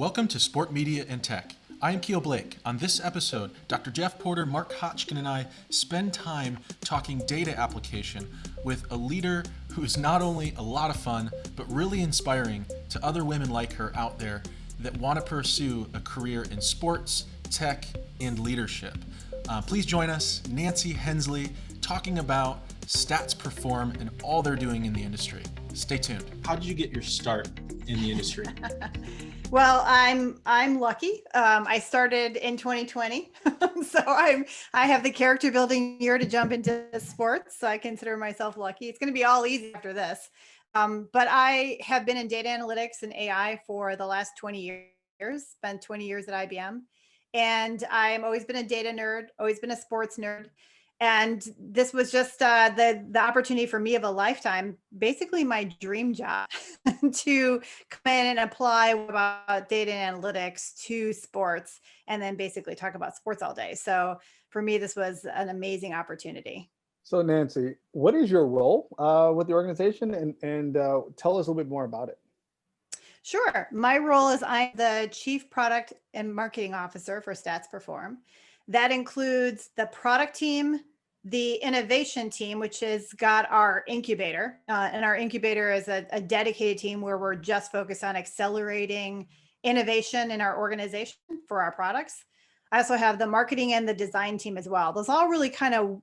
Welcome to Sport Media and Tech. I am Keel Blake. On this episode, Dr. Jeff Porter, Mark Hotchkin, and I spend time talking data application with a leader who is not only a lot of fun, but really inspiring to other women like her out there that want to pursue a career in sports, tech, and leadership. Please join us, Nancy Hensley, talking about Stats Perform and all they're doing in the industry. Stay tuned. How did you get your start in the industry? Well, I'm lucky. I started in 2020, so I have the character building year to jump into sports. So I consider myself lucky. It's going to be all easy after this. But I have been in data analytics and AI for the last 20 years. Spent 20 years at IBM, and I've always been a data nerd, always been a sports nerd. And this was just the opportunity for me of a lifetime, basically my dream job, to come in and apply about data analytics to sports, and then basically talk about sports all day. So for me, this was an amazing opportunity. So Nancy, what is your role with the organization, and tell us a little bit more about it? Sure. My role is I'm the Chief Product and Marketing Officer for Stats Perform. That includes the product team, the innovation team, which has got our incubator, and our incubator is a dedicated team where we're just focused on accelerating innovation in our organization for our products. I also have the marketing and the design team as well. Those all really kind of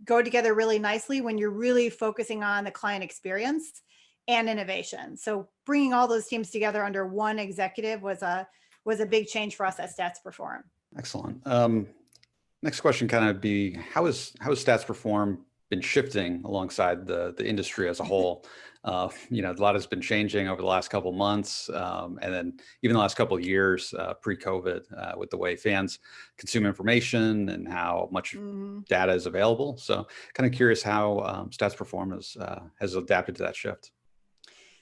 go together really nicely when you're really focusing on the client experience and innovation. So bringing all those teams together under one executive was a big change for us at Stats Perform. Excellent. Next question kind of be, how has Stats Perform been shifting alongside the industry as a whole? A lot has been changing over the last couple of months, and then even the last couple of years pre-COVID, with the way fans consume information and how much data is available. So kind of curious how Stats Perform has adapted to that shift.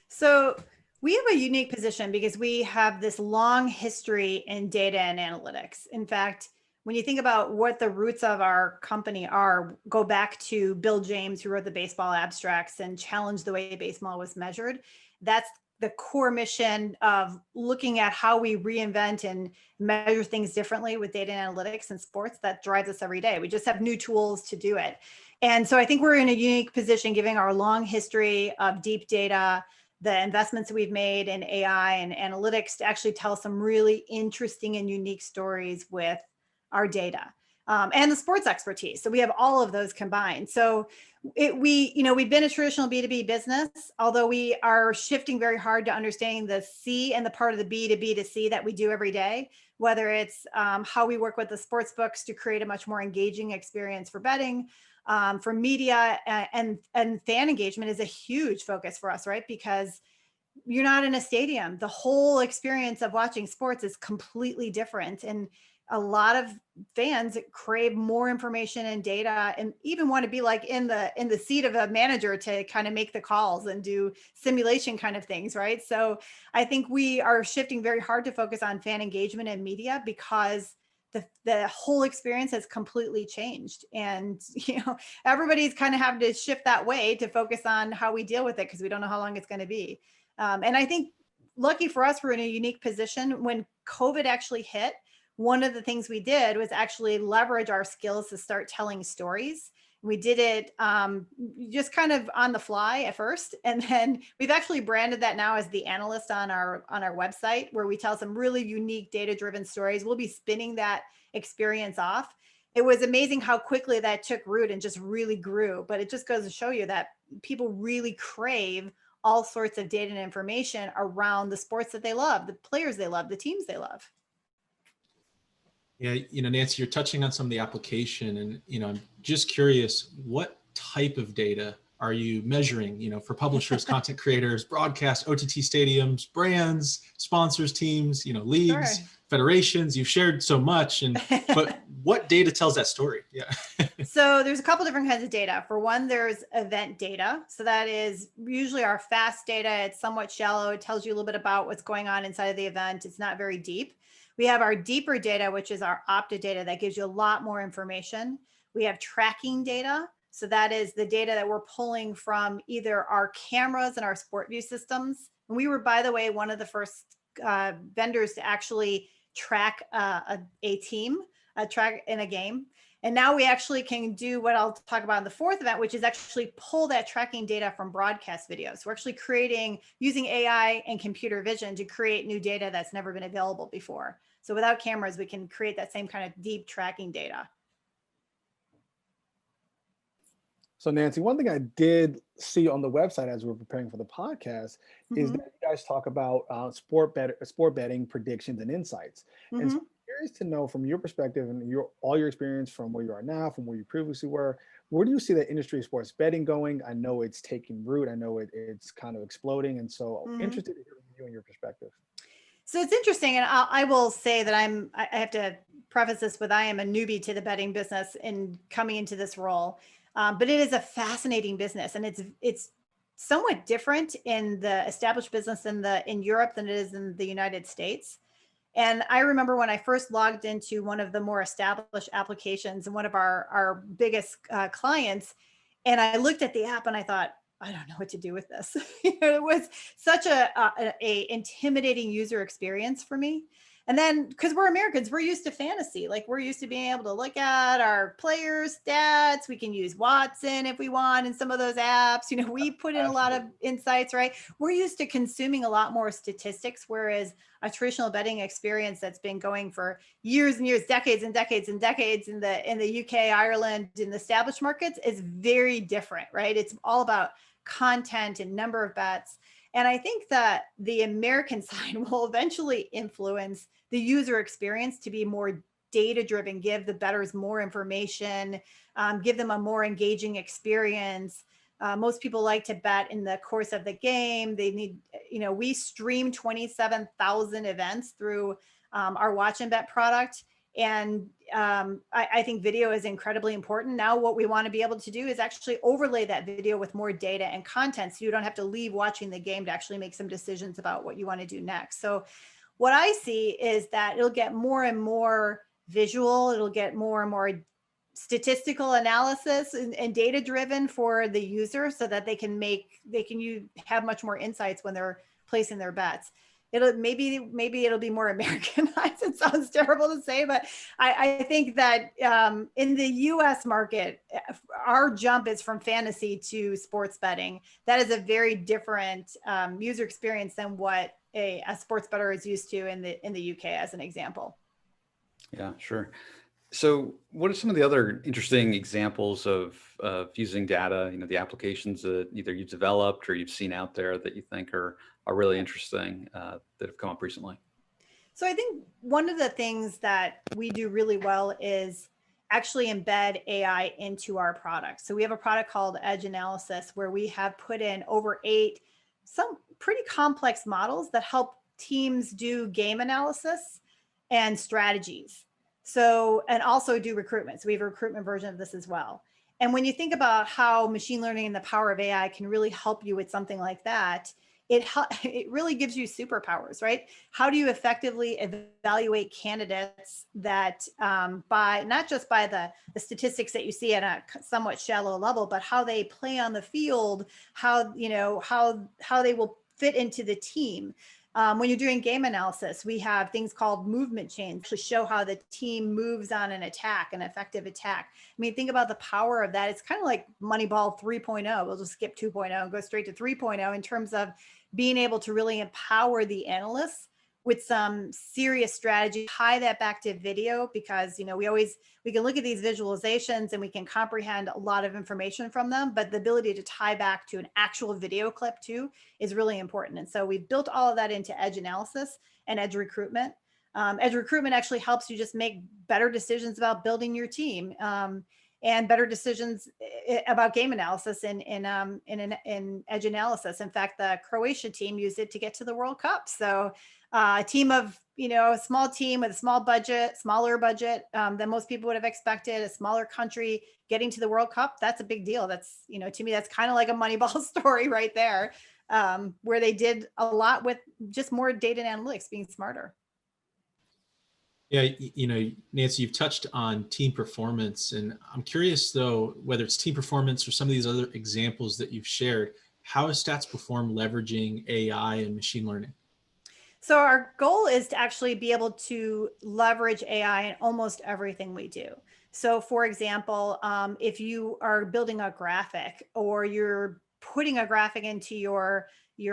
So we have a unique position because we have this long history in data and analytics. In fact, when you think about what the roots of our company are, go back to Bill James, who wrote the baseball abstracts and challenged the way baseball was measured. That's the core mission of looking at how we reinvent and measure things differently with data and analytics and sports. That drives us every day. We just have new tools to do it. And so I think we're in a unique position, given our long history of deep data, the investments that we've made in AI and analytics, to actually tell some really interesting and unique stories with our data, and the sports expertise. So we have all of those combined. So we've been a traditional B2B business, although we are shifting very hard to understanding the C and the part of the B to B to C that we do every day, whether it's how we work with the sports books to create a much more engaging experience for betting, for media, and fan engagement is a huge focus for us, right? Because you're not in a stadium. The whole experience of watching sports is completely different. And a lot of fans crave more information and data, and even want to be like in the seat of a manager to kind of make the calls and do simulation kind of things, right? So I think we are shifting very hard to focus on fan engagement and media, because the whole experience has completely changed. And everybody's kind of having to shift that way to focus on how we deal with it, because we don't know how long it's going to be. And I think, lucky for us, we're in a unique position. When COVID actually hit, one of the things we did was actually leverage our skills to start telling stories. We did it just kind of on the fly at first, and then we've actually branded that now as the Analyst on our website, where we tell some really unique data-driven stories. We'll be spinning that experience off. It was amazing how quickly that took root and just really grew. But it just goes to show you that people really crave all sorts of data and information around the sports that they love, the players they love, the teams they love. Yeah, Nancy, you're touching on some of the application, and I'm just curious, what type of data are you measuring? For publishers, content creators, broadcast, OTT stadiums, brands, sponsors, teams, leagues, Sure. federations. You've shared so much, but what data tells that story? Yeah. So there's a couple different kinds of data. For one, there's event data. So that is usually our fast data. It's somewhat shallow. It tells you a little bit about what's going on inside of the event. It's not very deep. We have our deeper data, which is our Opta data, that gives you a lot more information. We have tracking data. So that is the data that we're pulling from either our cameras and our SportView systems. And we were, by the way, one of the first vendors to actually track a team, track in a game. And now we actually can do what I'll talk about in the fourth event, which is actually pull that tracking data from broadcast videos. We're actually using AI and computer vision to create new data that's never been available before. So without cameras, we can create that same kind of deep tracking data. So Nancy, one thing I did see on the website as we were preparing for the podcast is that you guys talk about sport betting predictions and insights. And so I'm curious to know from your perspective and all your experience from where you are now, from where you previously were, where do you see the industry of sports betting going? I know it's taking root. I know it's kind of exploding. And so interested to hear from you and your perspective. So it's interesting. And I will say that I have to preface this with, I am a newbie to the betting business and coming into this role. But it is a fascinating business, and it's somewhat different in the established business in Europe than it is in the United States. And I remember when I first logged into one of the more established applications and one of our biggest clients, and I looked at the app and I thought, I don't know what to do with this. It was such a intimidating user experience for me. And then, because we're Americans, we're used to fantasy. Like, we're used to being able to look at our players' stats. We can use Watson if we want in some of those apps. We put in a lot of insights, right? We're used to consuming a lot more statistics, whereas a traditional betting experience that's been going for years and years, decades and decades and decades in the UK, Ireland, in the established markets is very different, right? It's all about content and number of bets. And I think that the American side will eventually influence the user experience to be more data-driven, give the bettors more information, give them a more engaging experience. Most people like to bet in the course of the game. They need, we stream 27,000 events through our watch and bet product. And I think video is incredibly important. Now, what we want to be able to do is actually overlay that video with more data and content, so you don't have to leave watching the game to actually make some decisions about what you want to do next. So what I see is that it'll get more and more visual. It'll get more and more statistical analysis and data driven for the user, so that they can have much more insights when they're placing their bets. Maybe it'll be more Americanized. It sounds terrible to say, but I think that in the US market, our jump is from fantasy to sports betting. That is a very different user experience than what a sports bettor is used to in the UK, as an example. Yeah, sure. So what are some of the other interesting examples of using data, the applications that either you've developed or you've seen out there that you think are really interesting that have come up recently? So I think one of the things that we do really well is actually embed AI into our product. So we have a product called Edge Analysis, where we have put in over 8 some pretty complex models that help teams do game analysis and strategies. So, and also do recruitment. So we have a recruitment version of this as well. And when you think about how machine learning and the power of AI can really help you with something like that, it really gives you superpowers, right? How do you effectively evaluate candidates that not just by the statistics that you see at a somewhat shallow level, but how they play on the field, how they will fit into the team. When you're doing game analysis, we have things called movement chains to show how the team moves on an effective attack. I mean, think about the power of that. It's kind of like Moneyball 3.0. We'll just skip 2.0 and go straight to 3.0 in terms of being able to really empower the analysts with some serious strategy, tie that back to video, because we can look at these visualizations and we can comprehend a lot of information from them, but the ability to tie back to an actual video clip too is really important. And so we've built all of that into Edge Analysis and Edge Recruitment. Edge Recruitment actually helps you just make better decisions about building your team, and better decisions about game analysis in Edge Analysis. In fact, the Croatia team used it to get to the World Cup. So a team of, a small team with a smaller budget than most people would have expected, a smaller country getting to the World Cup, that's a big deal. That's, to me, that's kind of like a Moneyball story right there, where they did a lot with just more data and analytics, being smarter. Yeah, Nancy, you've touched on team performance, and I'm curious though, whether it's team performance or some of these other examples that you've shared, how has Stats Perform leveraging AI and machine learning? So our goal is to actually be able to leverage AI in almost everything we do. So for example, if you are building a graphic or you're putting a graphic into your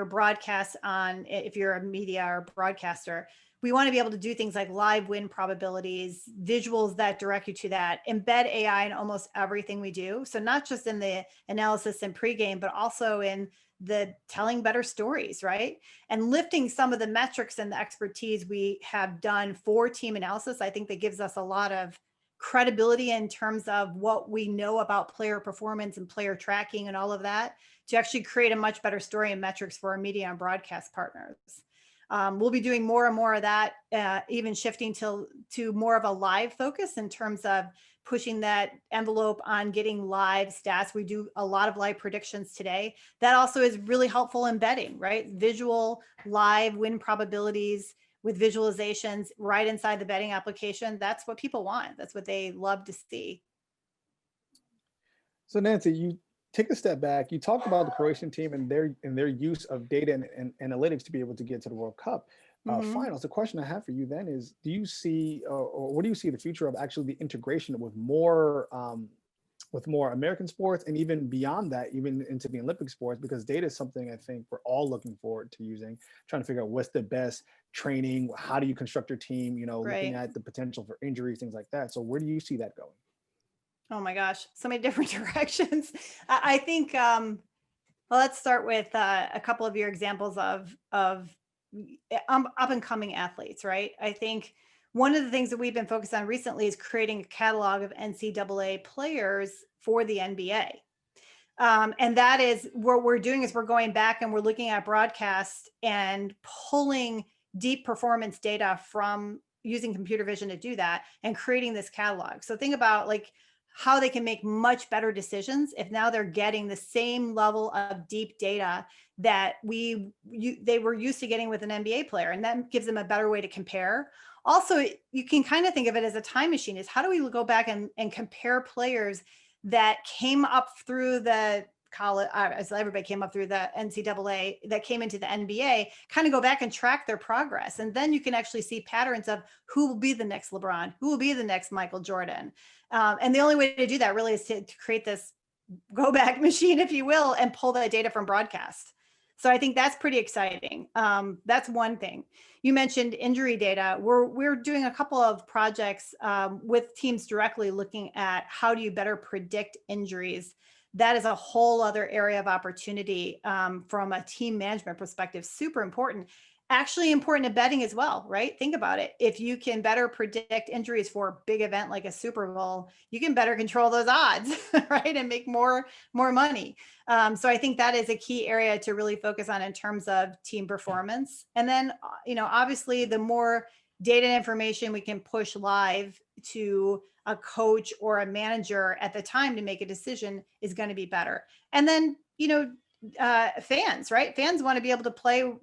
broadcast on, if you're a media or broadcaster, we want to be able to do things like live win probabilities, visuals that direct you to that, embed AI in almost everything we do. So not just in the analysis and pregame, but also in the telling better stories, right? And lifting some of the metrics and the expertise we have done for team analysis. I think that gives us a lot of credibility in terms of what we know about player performance and player tracking and all of that to actually create a much better story and metrics for our media and broadcast partners. We'll be doing more and more of that, even shifting to more of a live focus in terms of pushing that envelope on getting live stats. We do a lot of live predictions today. That also is really helpful in betting, right? Visual live win probabilities with visualizations right inside the betting application. That's what people want. That's what they love to see. So Nancy, you take a step back. You talked about the Croatian team and their use of data and analytics to be able to get to the World Cup finals. The question I have for you then is: do you see, or what do you see the future of actually the integration with more American sports and even beyond that, even into the Olympic sports? Because data is something I think we're all looking forward to using, trying to figure out what's the best training, how do you construct your team, looking at the potential for injuries, things like that. So where do you see that going? Oh my gosh, so many different directions. I think, well, let's start with a couple of your examples of up and coming athletes, right? I think one of the things that we've been focused on recently is creating a catalog of NCAA players for the NBA. And that is what we're doing is we're going back and we're looking at broadcasts and pulling deep performance data from using computer vision to do that and creating this catalog. So think about like how they can make much better decisions if now they're getting the same level of deep data that they were used to getting with an NBA player, and that gives them a better way to compare. Also, you can kind of think of it as a time machine. Is how do we go back and compare players that came up through the college, as everybody came up through the NCAA, that came into the NBA, kind of go back and track their progress. And then you can actually see patterns of who will be the next LeBron, who will be the next Michael Jordan. And the only way to do that really is to create this go back machine, if you will, and pull that data from broadcast. So I think that's pretty exciting. That's one thing. You mentioned injury data. We're doing a couple of projects with teams directly looking at how do you better predict injuries. That is a whole other area of opportunity from a team management perspective. Super important. Actually important in betting as well, right? Think about it. If you can better predict injuries for a big event like a Super Bowl, you can better control those odds, right? And make more money. So I think that is a key area to really focus on in terms of team performance. And then, obviously the more data and information we can push live to a coach or a manager at the time to make a decision is going to be better. And then, fans, right? Fans want to be able to play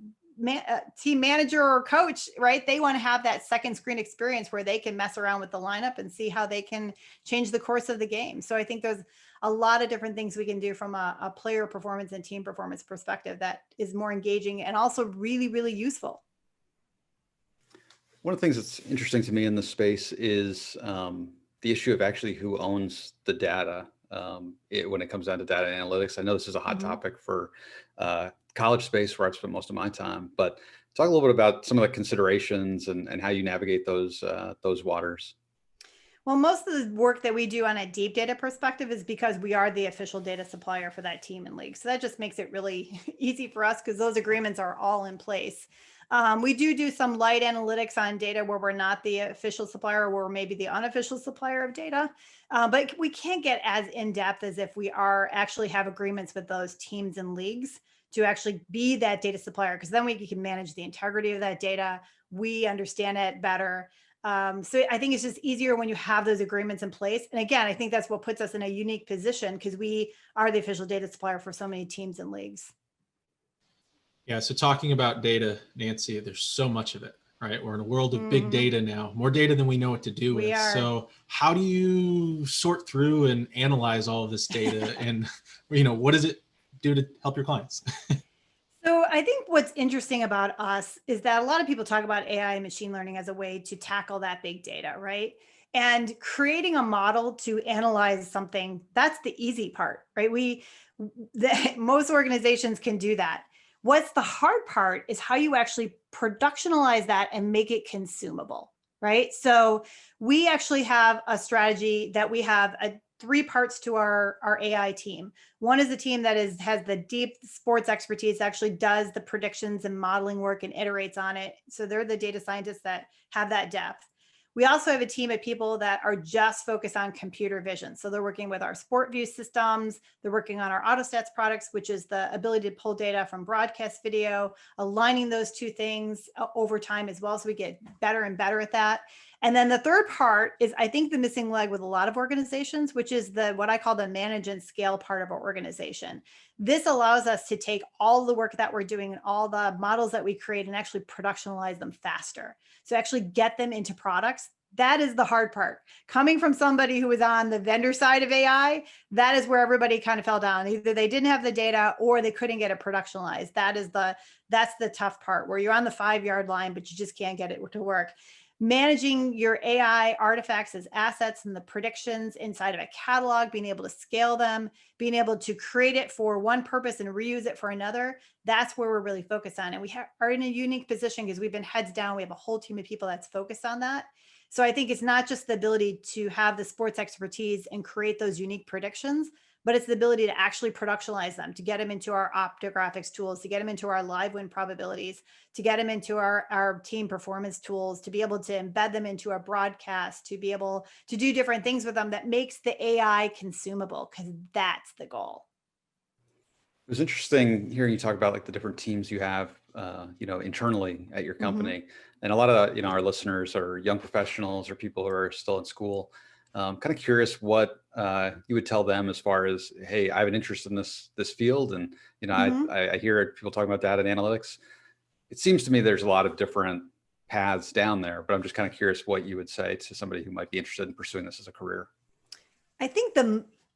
team manager or coach, right? They want to have that second screen experience where they can mess around with the lineup and see how they can change the course of the game. So I think there's a lot of different things we can do from a player performance and team performance perspective that is more engaging and also really, really useful. One of the things that's interesting to me in this space is the issue of actually who owns the data when it comes down to data analytics. I know this is a hot topic for college space where I've spent most of my time, but talk a little bit about some of the considerations and how you navigate those waters. Well, most of the work that we do on a deep data perspective is because we are the official data supplier for that team and league. So that just makes it really easy for us because those agreements are all in place. We do some light analytics on data where we're not the official supplier, or we're maybe the unofficial supplier of data. But we can't get as in-depth as if we actually have agreements with those teams and leagues to actually be that data supplier, because then we can manage the integrity of that data. We understand it better. So I think it's just easier when you have those agreements in place. And again, I think that's what puts us in a unique position because we are the official data supplier for so many teams and leagues. Yeah, so talking about data, Nancy, there's so much of it, right? We're in a world of big data now, more data than we know what to do with. So how do you sort through and analyze all of this data and, what does it do to help your clients? So I think what's interesting about us is that a lot of people talk about AI and machine learning as a way to tackle that big data, right? And creating a model to analyze something, that's the easy part, right? Most organizations can do that. What's the hard part is how you actually productionalize that and make it consumable, right? So we actually have a strategy that we have three parts to our AI team. One is the team that has the deep sports expertise, actually does the predictions and modeling work and iterates on it. So they're the data scientists that have that depth. We also have a team of people that are just focused on computer vision. So they're working with our sport view systems. They're working on our AutoStats products, which is the ability to pull data from broadcast video, aligning those two things over time as well. So we get better and better at that. And then the third part is, I think, the missing leg with a lot of organizations, which is what I call the manage and scale part of our organization. This allows us to take all the work that we're doing and all the models that we create and actually productionalize them faster. So actually get them into products. That is the hard part. Coming from somebody who was on the vendor side of AI, that is where everybody kind of fell down. Either they didn't have the data or they couldn't get it productionalized. That's the tough part, where you're on the 5-yard line, but you just can't get it to work. Managing your AI artifacts as assets and the predictions inside of a catalog, being able to scale them, being able to create it for one purpose and reuse it for another, that's where we're really focused on. And we are in a unique position because we've been heads down. We have a whole team of people that's focused on that. So I think it's not just the ability to have the sports expertise and create those unique predictions, but it's the ability to actually productionalize them, to get them into our optographics tools, to get them into our live win probabilities, to get them into our team performance tools, to be able to embed them into our broadcast, to be able to do different things with them that makes the AI consumable, because that's the goal. It was interesting hearing you talk about like the different teams you have, internally at your company. And a lot of, our listeners are young professionals or people who are still in school. Kind of curious what you would tell them as far as, hey, I have an interest in this field, and I hear people talking about data and analytics. It seems to me there's a lot of different paths down there, but I'm just kind of curious what you would say to somebody who might be interested in pursuing this as a career. I think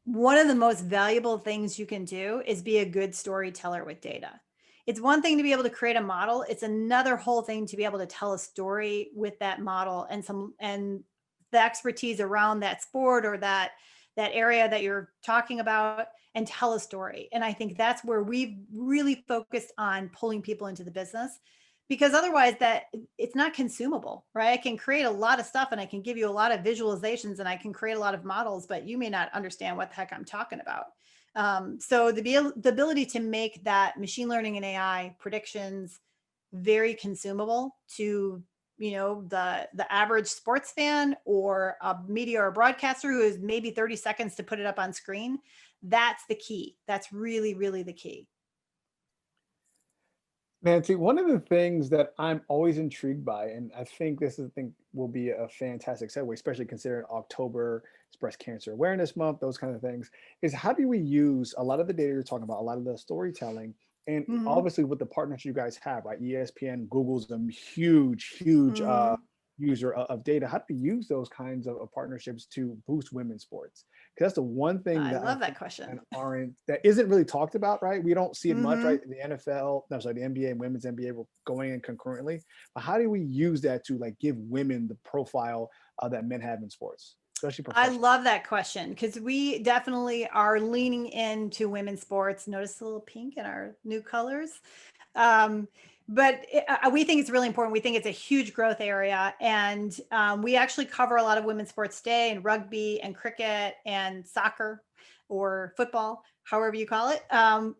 one of the most valuable things you can do is be a good storyteller with data. It's one thing to be able to create a model. It's another whole thing to be able to tell a story with that model and the expertise around that sport or that area that you're talking about, and tell a story. And I think that's where we've really focused on pulling people into the business, because otherwise it's not consumable, right? I can create a lot of stuff and I can give you a lot of visualizations and I can create a lot of models, but you may not understand what the heck I'm talking about. So the ability to make that machine learning and AI predictions very consumable to the average sports fan or a media or a broadcaster who is maybe 30 seconds to put it up on screen, that's the key. That's really, really the key. Nancy, one of the things that I'm always intrigued by, and I think will be a fantastic segue, especially considering October is Breast Cancer Awareness Month, those kind of things, is how do we use a lot of the data you're talking about, a lot of the storytelling, and obviously with the partners you guys have, right? ESPN, Google's a huge user of data. How do we use those kinds of partnerships to boost women's sports? Because that's the one thing I love that question. That isn't really talked about, right? We don't see it much, right? The NFL, no, sorry, the NBA and women's NBA were going in concurrently. But how do we use that to like give women the profile that men have in sports, especially I professional? love that question, because we definitely are leaning into women's sports. Notice a little pink in our new colors. But we think it's really important. We think it's a huge growth area. And we actually cover a lot of women's sports today, and rugby and cricket and soccer or football, however you call it,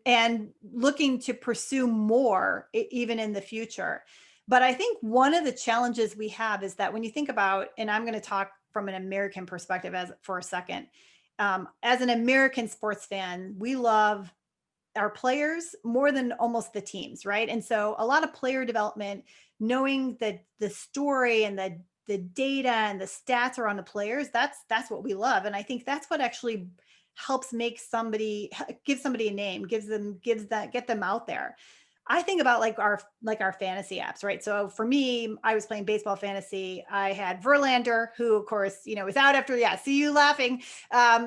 and looking to pursue more even in the future. But I think one of the challenges we have is that when you think about, and I'm going to talk from an American perspective for a second, as an American sports fan, we love our players more than almost the teams, right? And so a lot of player development, knowing that the story and the data and the stats around the players, that's what we love. And I think that's what actually helps give somebody a name, get them out there. I think about like our fantasy apps, right? So for me, I was playing baseball fantasy. I had Verlander, who of course, was out after, see you laughing.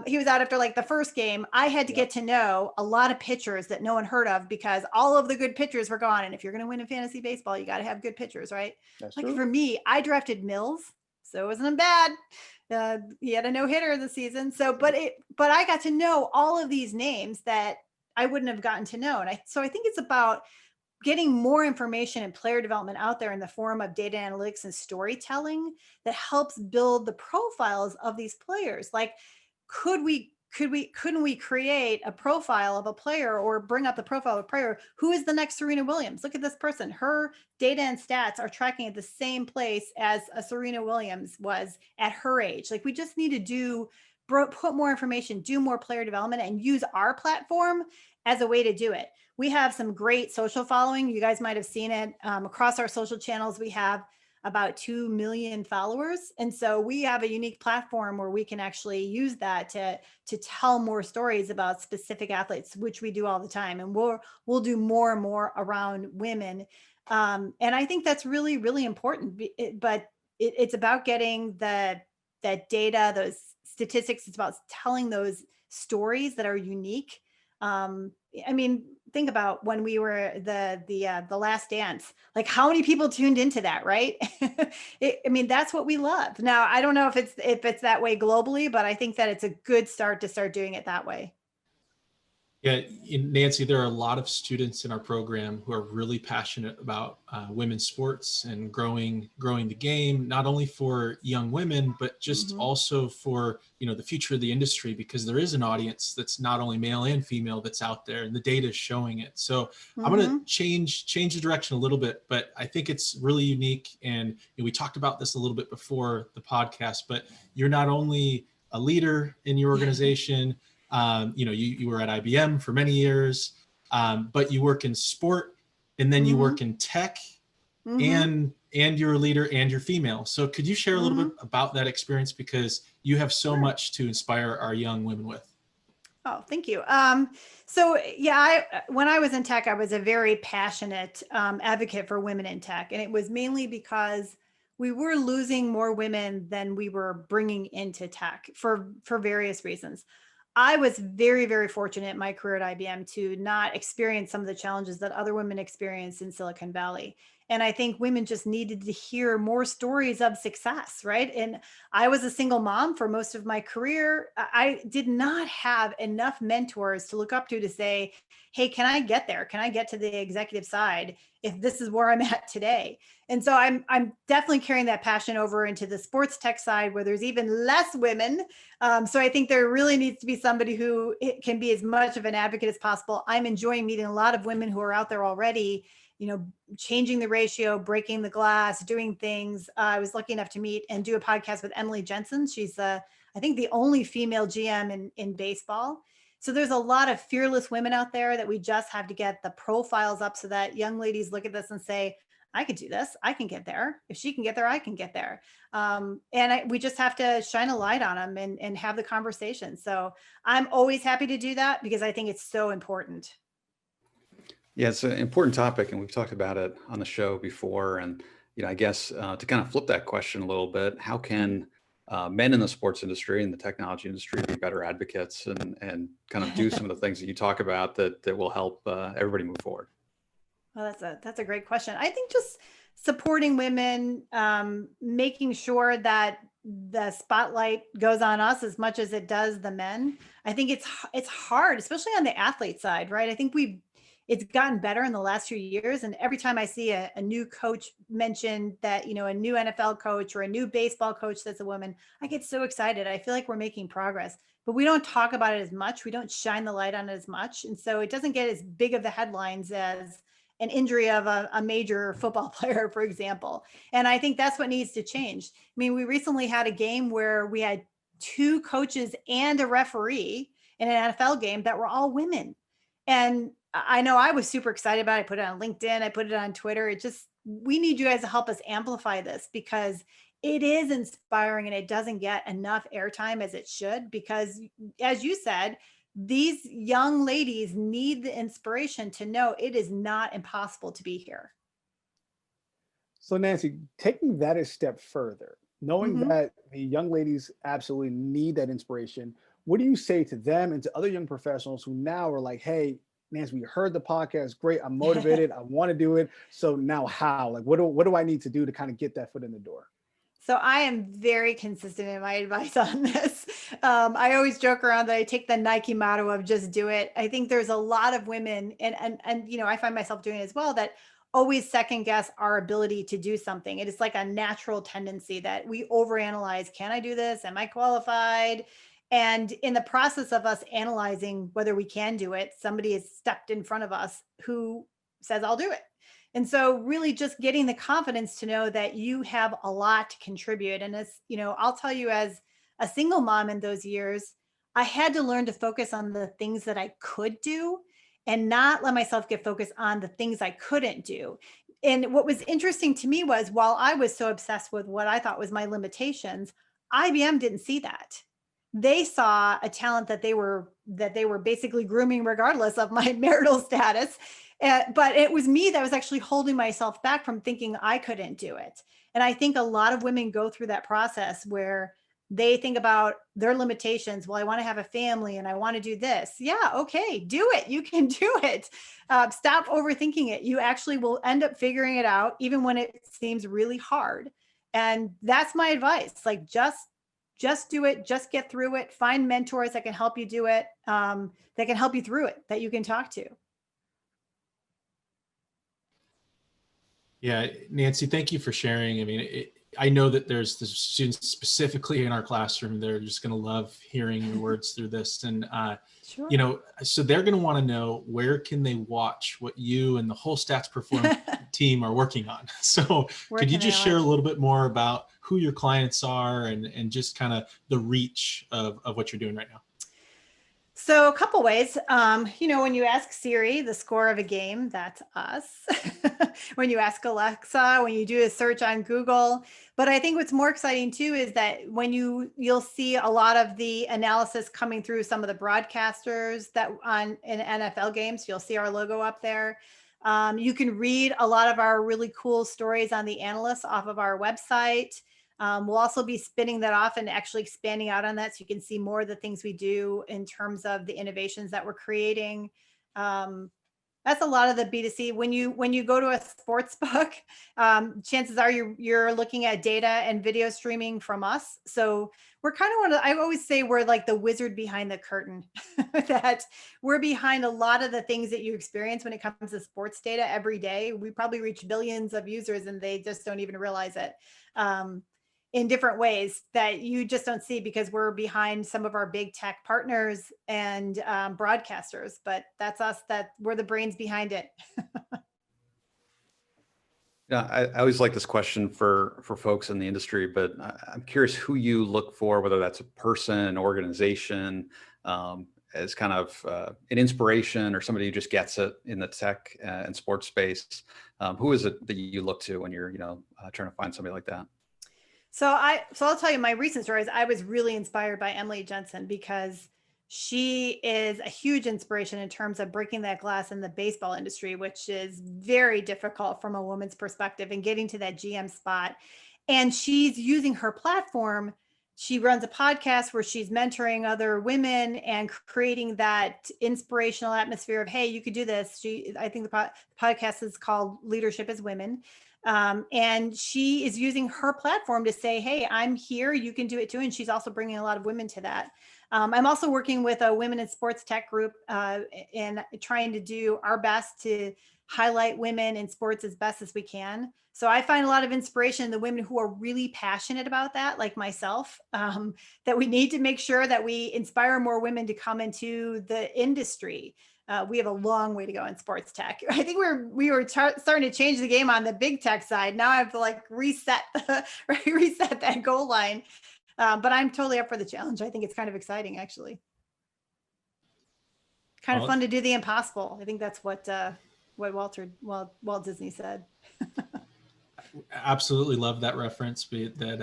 He was out after like the first game. I had to get to know a lot of pitchers that no one heard of because all of the good pitchers were gone. And if you're going to win in fantasy baseball, you got to have good pitchers, right? That's Like true. for me, I drafted Mills, so it wasn't bad. He had a no hitter this season. So, but I got to know all of these names that I wouldn't have gotten to know. And so I think it's about getting more information and player development out there in the form of data analytics and storytelling that helps build the profiles of these players. Like, couldn't we create a profile of a player or bring up the profile of a player who is the next Serena Williams? Look at this person. Her data and stats are tracking at the same place as a Serena Williams was at her age. Like, we just need to put more information, do more player development, and use our platform as a way to do it. We have some great social following. You guys might have seen it across our social channels. We have about 2 million followers. And so we have a unique platform where we can actually use that to tell more stories about specific athletes, which we do all the time. And we'll do more and more around women. And I think that's really, really important. But it's about getting that data, those statistics. It's about telling those stories that are unique. I mean, think about when we were the Last Dance, like how many people tuned into that, right? I mean, that's what we love. Now, I don't know if it's that way globally, but I think that it's a good start to start doing it that way. Yeah, Nancy, there are a lot of students in our program who are really passionate about women's sports and growing the game, not only for young women, but just also for the future of the industry, because there is an audience that's not only male and female that's out there, and the data is showing it. So I'm going to change the direction a little bit, but I think it's really unique. And we talked about this a little bit before the podcast, but you're not only a leader in your organization. You were at IBM for many years, but you work in sport, and then you work in tech, and you're a leader and you're female. So could you share a little bit about that experience, because you have so much to inspire our young women with? Oh, thank you. So when I was in tech, I was a very passionate advocate for women in tech. And it was mainly because we were losing more women than we were bringing into tech for various reasons. I was very, very fortunate in my career at IBM to not experience some of the challenges that other women experienced in Silicon Valley. And I think women just needed to hear more stories of success, right? And I was a single mom for most of my career. I did not have enough mentors to look up to say, hey, can I get there? Can I get to the executive side if this is where I'm at today? And so I'm definitely carrying that passion over into the sports tech side, where there's even less women. So I think there really needs to be somebody who can be as much of an advocate as possible. I'm enjoying meeting a lot of women who are out there already, changing the ratio, breaking the glass, doing things. I was lucky enough to meet and do a podcast with Emily Jensen. She's I think the only female GM in baseball. So there's a lot of fearless women out there that we just have to get the profiles up so that young ladies look at this and say, I could do this. I can get there. If she can get there, I can get there. We just have to shine a light on them and have the conversation. So I'm always happy to do that because I think it's so important. Yeah, it's an important topic, and we've talked about it on the show before. And I guess to kind of flip that question a little bit, how can men in the sports industry and the technology industry be better advocates and kind of do some of the things that you talk about that will help everybody move forward? Well, that's a great question. I think just supporting women, making sure that the spotlight goes on us as much as it does the men. I think it's hard, especially on the athlete side, right? I think it's gotten better in the last few years. And every time I see a new coach mention that, a new NFL coach or a new baseball coach that's a woman, I get so excited. I feel like we're making progress, but we don't talk about it as much. We don't shine the light on it as much. And so it doesn't get as big of the headlines as an injury of a major football player, for example. And I think that's what needs to change. I mean, we recently had a game where we had 2 coaches and a referee in an NFL game that were all women. And I know I was super excited about it. I put it on LinkedIn. I put it on Twitter. We need you guys to help us amplify this because it is inspiring and it doesn't get enough airtime as it should, because as you said, these young ladies need the inspiration to know it is not impossible to be here. So Nancy, taking that a step further, knowing Mhm. that the young ladies absolutely need that inspiration, what do you say to them and to other young professionals who now are like, hey, Nancy, we heard the podcast, great, I'm motivated, I want to do it. So now how? Like, what do I need to do to kind of get that foot in the door? So I am very consistent in my advice on this. I always joke around that I take the Nike motto of just do it. I think there's a lot of women, and you know, I find myself doing it as well, that always second guess our ability to do something. It is like a natural tendency that we overanalyze. Can I do this? Am I qualified? And in the process of us analyzing whether we can do it, somebody has stepped in front of us who says, I'll do it. And so really just getting the confidence to know that you have a lot to contribute. And as you know, I'll tell you, as a single mom in those years, I had to learn to focus on the things that I could do and not let myself get focused on the things I couldn't do. And what was interesting to me was, while I was so obsessed with what I thought was my limitations, IBM didn't see that. They saw a talent that they were basically grooming regardless of my marital status. But it was me that was actually holding myself back from thinking I couldn't do it. And I think a lot of women go through that process where they think about their limitations. Well, I want to have a family and I want to do this. Yeah, okay, do it. You can do it. Stop overthinking it. You actually will end up figuring it out, even when it seems really hard. And that's my advice. Like, just do it. Just get through it. Find mentors that can help you do it. That can help you through it. That you can talk to. Yeah, Nancy, thank you for sharing. I mean, I know that there's the students specifically in our classroom. They're just going to love hearing your words through this. And, Sure. you know, so they're going to want to know, where can they watch what you and the whole Stats Perform team are working on? So Where could you can they just share a watch? little bit more about who your clients are and just kind of the reach of what you're doing right now? So a couple ways. You know, when you ask Siri the score of a game, that's us. When you ask Alexa, when you do a search on Google. But I think what's more exciting too is that when you'll see a lot of the analysis coming through some of the broadcasters that on in NFL games, you'll see our logo up there. You can read a lot of our really cool stories on the analysts off of our website. We'll also be spinning that off and actually expanding out on that so you can see more of the things we do in terms of the innovations that we're creating. Um, that's a lot of the B2C. When you go to a sports book, chances are you're looking at data and video streaming from us. So we're kind of I always say we're like the wizard behind the curtain, that we're behind a lot of the things that you experience when it comes to sports data every day. We probably reach billions of users and they just don't even realize it. Um, in different ways that you just don't see because we're behind some of our big tech partners and broadcasters, but that's us, that we're the brains behind it. Yeah, I always like this question for folks in the industry, but I'm curious who you look for, whether that's a person, an organization, as kind of an inspiration or somebody who just gets it in the tech and sports space. Who is it that you look to when you're, trying to find somebody like that? So I'll tell you my recent stories. I was really inspired by Emily Jensen because she is a huge inspiration in terms of breaking that glass in the baseball industry, which is very difficult from a woman's perspective, and getting to that GM spot. And she's using her platform. She runs a podcast where she's mentoring other women and creating that inspirational atmosphere of, hey, you could do this. I think the podcast is called Leadership as Women. And she is using her platform to say, hey, I'm here, you can do it too. And she's also bringing a lot of women to that. I'm also working with a women in sports tech group and trying to do our best to highlight women in sports as best as we can. So I find a lot of inspiration in the women who are really passionate about that, like myself, that we need to make sure that we inspire more women to come into the industry. We have a long way to go in sports tech. I think we were starting to change the game on the big tech side. Now I have to like reset that goal line. But I'm totally up for the challenge. I think it's kind of exciting, actually. Kind of Well, fun to do the impossible. I think that's what Walt Disney said. Absolutely love that reference, be it that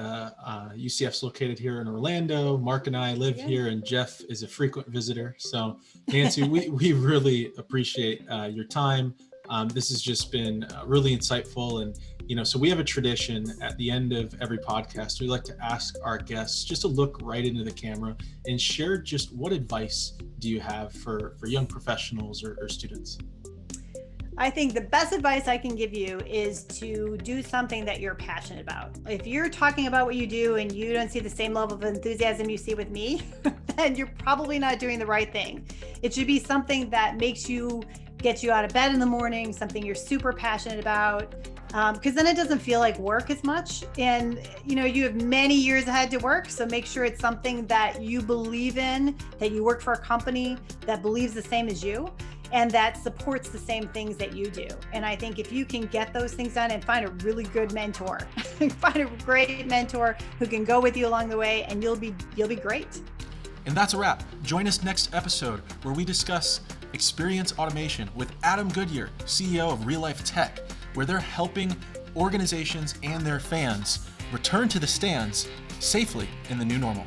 UCF's located here in Orlando. Mark and I live here, and Jeff is a frequent visitor. So Nancy, we really appreciate your time. This has just been really insightful. And, so we have a tradition at the end of every podcast. We like to ask our guests just to look right into the camera and share just what advice do you have for young professionals or students? I think the best advice I can give you is to do something that you're passionate about. If you're talking about what you do and you don't see the same level of enthusiasm you see with me, then you're probably not doing the right thing. It should be something that gets you out of bed in the morning, something you're super passionate about, because then it doesn't feel like work as much. And, you have many years ahead to work. So make sure it's something that you believe in, that you work for a company that believes the same as you, and that supports the same things that you do. And I think if you can get those things done and find a really good mentor, find a great mentor who can go with you along the way, and you'll be great. And that's a wrap. Join us next episode where we discuss experience automation with Adam Goodyear, CEO of Real Life Tech, where they're helping organizations and their fans return to the stands safely in the new normal.